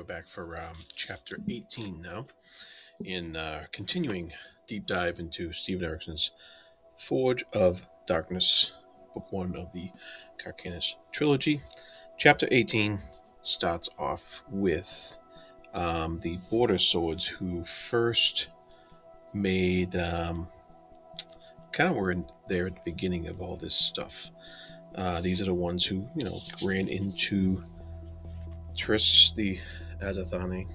we're back for chapter 18 now, in continuing deep dive into Stephen Erikson's Forge of Darkness, book one of the Carcanus trilogy. Chapter 18 starts off with the Border Swords, who first made kind of were there at the beginning of all this stuff. These are the ones who, ran into Triss the Azathani,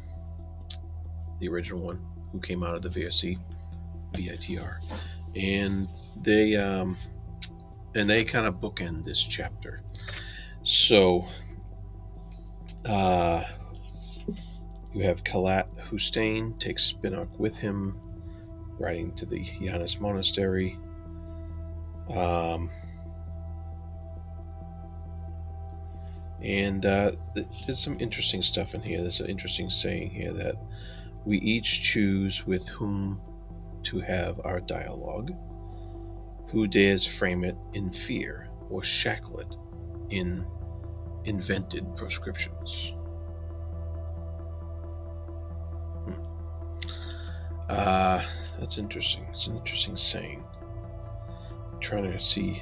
the original one, who came out of the VSC, VITR, and they kind of bookend this chapter. So you have Kalat Hussein takes Spinnock with him, riding to the Yanis Monastery. And there's some interesting stuff in here. There's an interesting saying here that we each choose with whom to have our dialogue. Who dares frame it in fear or shackle it in invented proscriptions? That's interesting. It's an interesting saying. I'm trying to see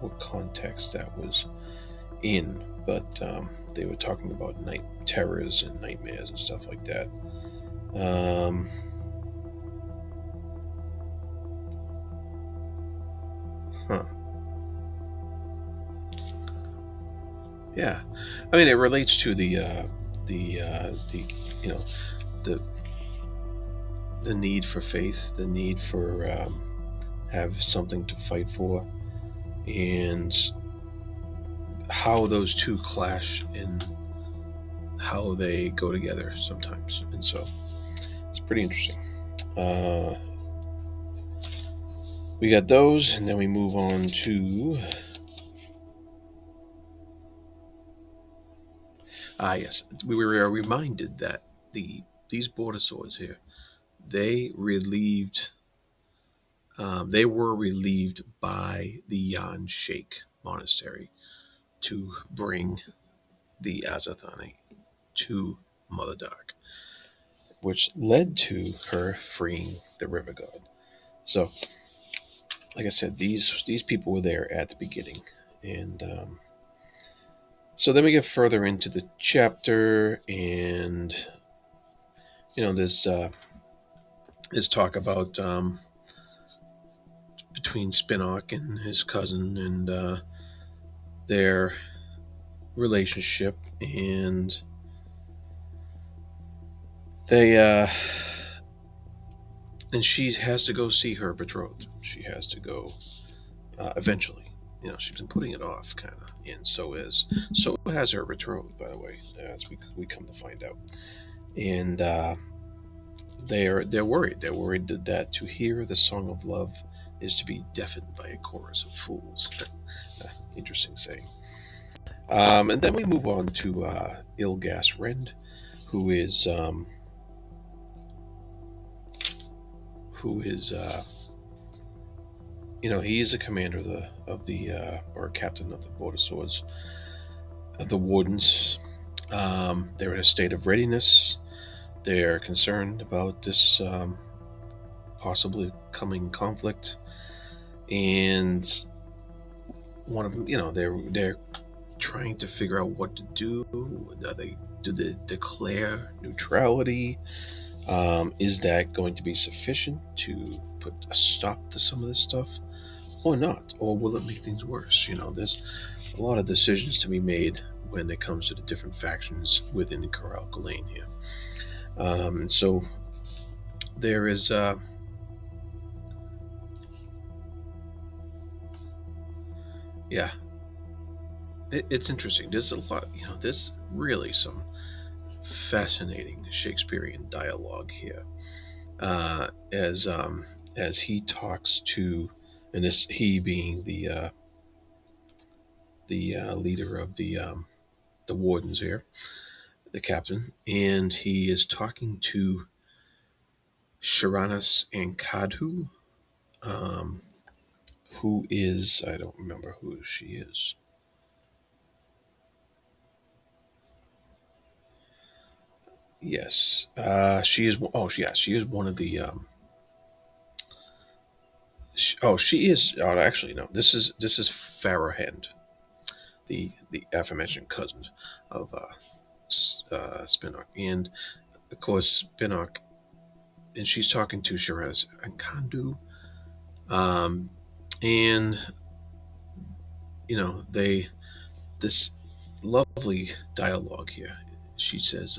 what context that was in, but they were talking about night terrors and nightmares and stuff like that. Yeah, I mean, it relates to the the need for faith, the need for have something to fight for, and how those two clash and how they go together sometimes. And so it's pretty interesting. We got those, and then we move on to yes, we were reminded that these border swords here, they were relieved by the Yan Sheikh monastery to bring the Azathani to Mother Dark, which led to her freeing the river god. So, like I said, these people were there at the beginning, and so then we get further into the chapter, and there's talk about between Spinnock and his cousin and their relationship, and they and she has to go see her betrothed. She has to go eventually. She's been putting it off, kind of, and so has her betrothed, by the way, as we come to find out. And they're worried. They're worried that to hear the song of love is to be deafened by a chorus of fools. Interesting saying. And then we move on to Ilgas Rend, who is he's a commander of the or captain of the Border Swords, of the Wardens. They're in a state of readiness. They're concerned about this possibly coming conflict, and one of them, they're trying to figure out what to do. Do they declare neutrality? Is that going to be sufficient to put a stop to some of this stuff, or not? Or will it make things worse? There's a lot of decisions to be made when it comes to the different factions within Corral Ghislaine here. So there is it's interesting. There's a lot, there's really some fascinating Shakespearean dialogue here, as he talks to, and this he being the leader of the wardens here, the captain, and he is talking to Sharanas and Kadhu, who is, I don't remember who she is. Yes, she is. Oh, yeah, she is one of the. She is. Oh, actually, no. This is Farrah Hand, the aforementioned cousin of Spinnock, and of course Spinnock, and she's talking to Shiraz and Kandu, um, and they this lovely dialogue here. She says,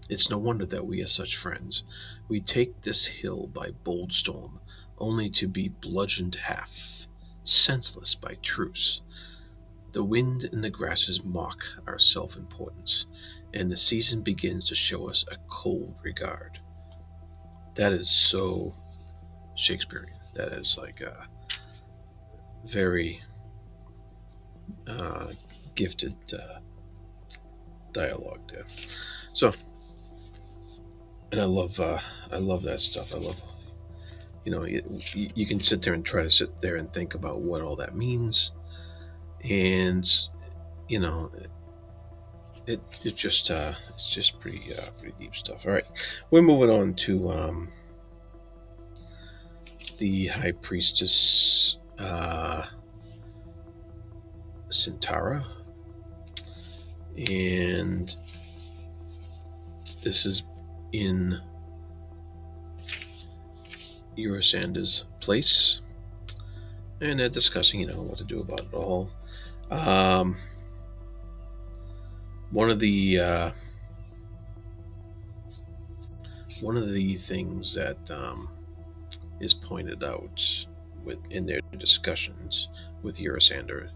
"It's no wonder that we are such friends. We take this hill by bold storm, only to be bludgeoned half, senseless by truce. The wind and the grasses mock our self-importance, and the season begins to show us a cold regard." That is so Shakespearean. That is like a very uh, gifted dialogue there. So, and I love that stuff. I love you can sit there and try to sit there and think about what all that means, and you know it's just pretty deep stuff. All right, we're moving on to the high priestess Sintara, and this is in Urisander's place, and they're discussing what to do about it all. Um, one of the things that is pointed out in their discussions with Urisander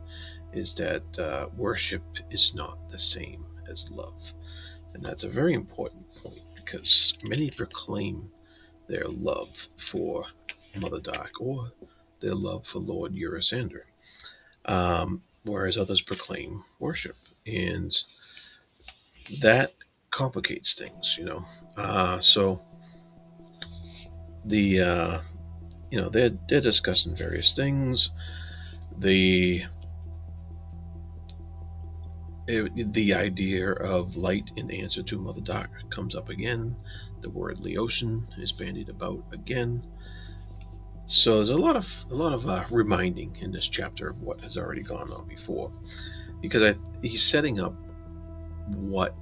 is that worship is not the same as love. And that's a very important point because many proclaim their love for Mother Dark or their love for Lord Urisander, whereas others proclaim worship. And that complicates things. So the they're discussing various things. The the idea of light in answer to Mother Dark comes up again. The word Leotian is bandied about again. So there's a lot of reminding in this chapter of what has already gone on before, because he's setting up what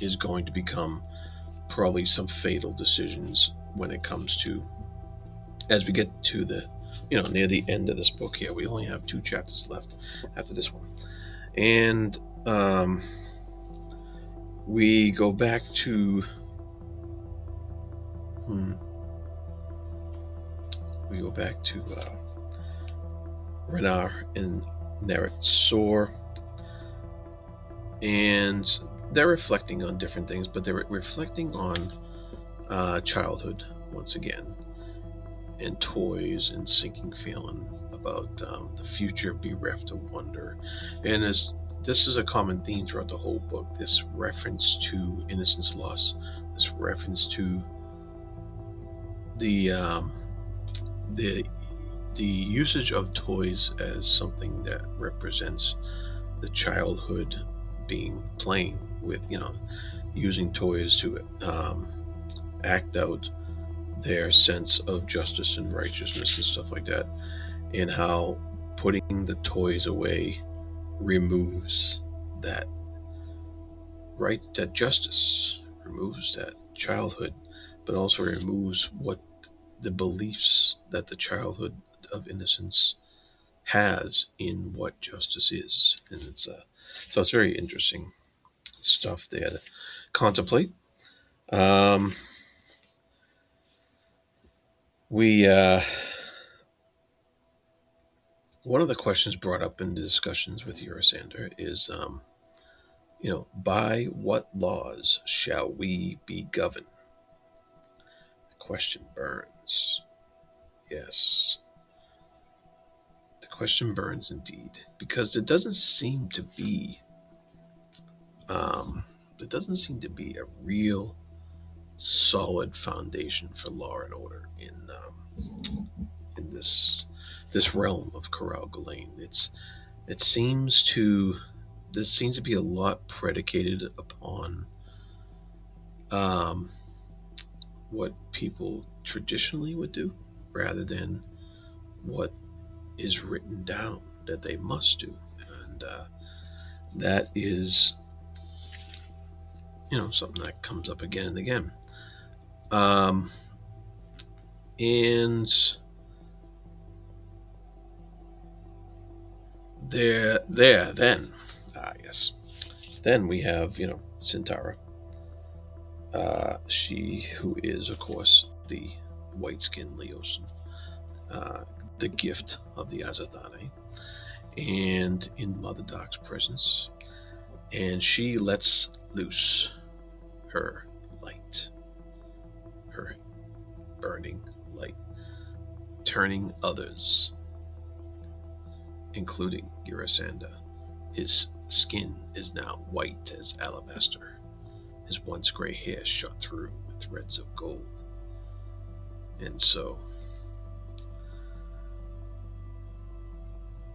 is going to become probably some fatal decisions when it comes to, as we get to the near the end of this book here. We only have 2 chapters left after this one, and we go back to hmm, Renar and Nerit Sor, and they're reflecting on different things, but they're reflecting on childhood once again, and toys and sinking feeling about the future bereft of wonder. And as this is a common theme throughout the whole book, this reference to innocence loss, this reference to the the the usage of toys as something that represents the childhood being playing with, using toys to act out their sense of justice and righteousness and stuff like that, and how putting the toys away removes that that justice, removes that childhood, but also removes what the beliefs that the childhood of innocence has in what justice is. And it's very interesting stuff there to contemplate. Um, we One of the questions brought up in the discussions with Urisander is, by what laws shall we be governed? The question burns. Yes, the question burns indeed, because um, there doesn't seem to be a real solid foundation for law and order in this realm of Corral Galen. It seems to This seems to be a lot predicated upon um, what people traditionally would do rather than what is written down that they must do. And that is, something that comes up again and again. Um, and then, yes, then we have, Sintara. She who is, of course, the white-skinned Leosin, uh, the gift of the Azathane, and in Mother Dark's presence, and she lets loose her light, her burning light, turning others, including Urasanda. His skin is now white as alabaster, his once gray hair shot through with threads of gold. And so,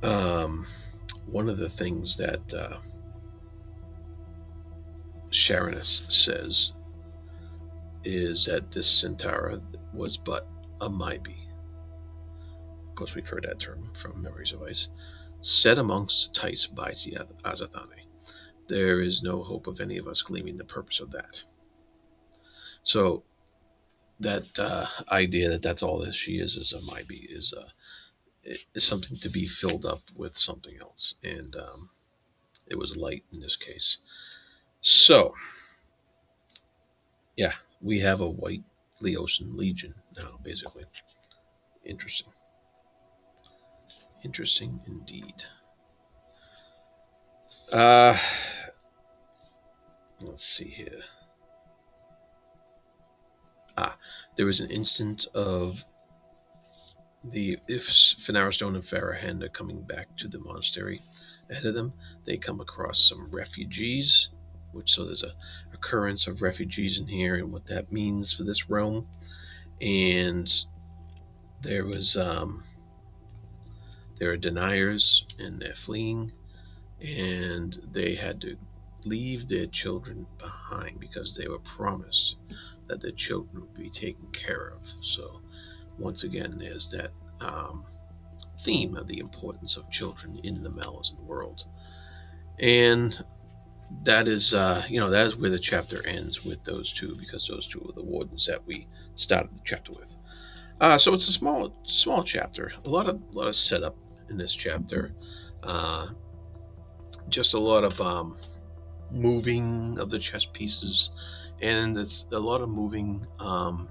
um, one of the things that Sharonus says is that this Centaur was but a Maibi. Of course, we've heard that term from Memories of Ice. Set amongst the Tice by the Azathane. There is no hope of any of us gleaming the purpose of that. So that idea that that's all that she is a Maibi is something to be filled up with something else, and it was light in this case. So yeah, we have a white Leosin legion now, basically. Interesting. Interesting indeed. Uh, let's see here. Ah, there was an instance of the if Fenaristone and Farahanda coming back to the monastery. Ahead of them, they come across some refugees, so there's a occurrence of refugees in here and what that means for this realm. And there was there are deniers and they're fleeing, and they had to leave their children behind because they were promised that their children would be taken care of. So once again, there's that theme of the importance of children in the Malazan world, and that is that is where the chapter ends with those two, because those two are the wardens that we started the chapter with. So it's a small chapter, a lot of setup in this chapter, uh, just a lot of moving of the chess pieces, and it's a lot of moving of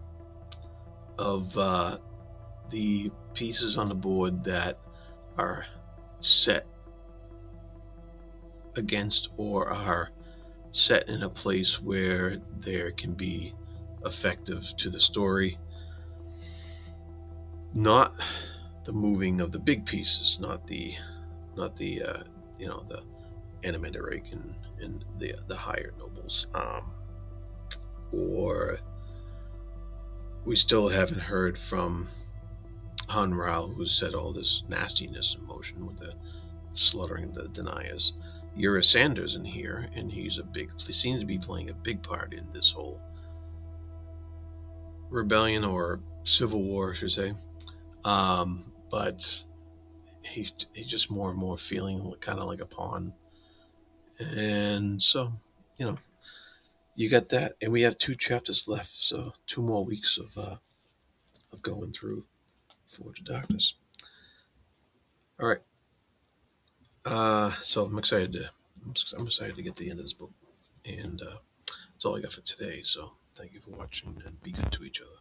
the pieces on the board that are set against or are set in a place where there can be effective to the story. Not the moving of the big pieces, not the Animandarake and the higher nobles. Or we still haven't heard from Hanral, who set all this nastiness in motion with the slaughtering the deniers. Yura Sanders in here, and he seems to be playing a big part in this whole rebellion or civil war, I should say. But he's just more and more feeling kind of like a pawn, and so you know you got that, and we have two chapters left, so 2 more weeks of going through Forge of Darkness. All right, so I'm excited to get to the end of this book, and that's all I got for today. So thank you for watching, and be good to each other.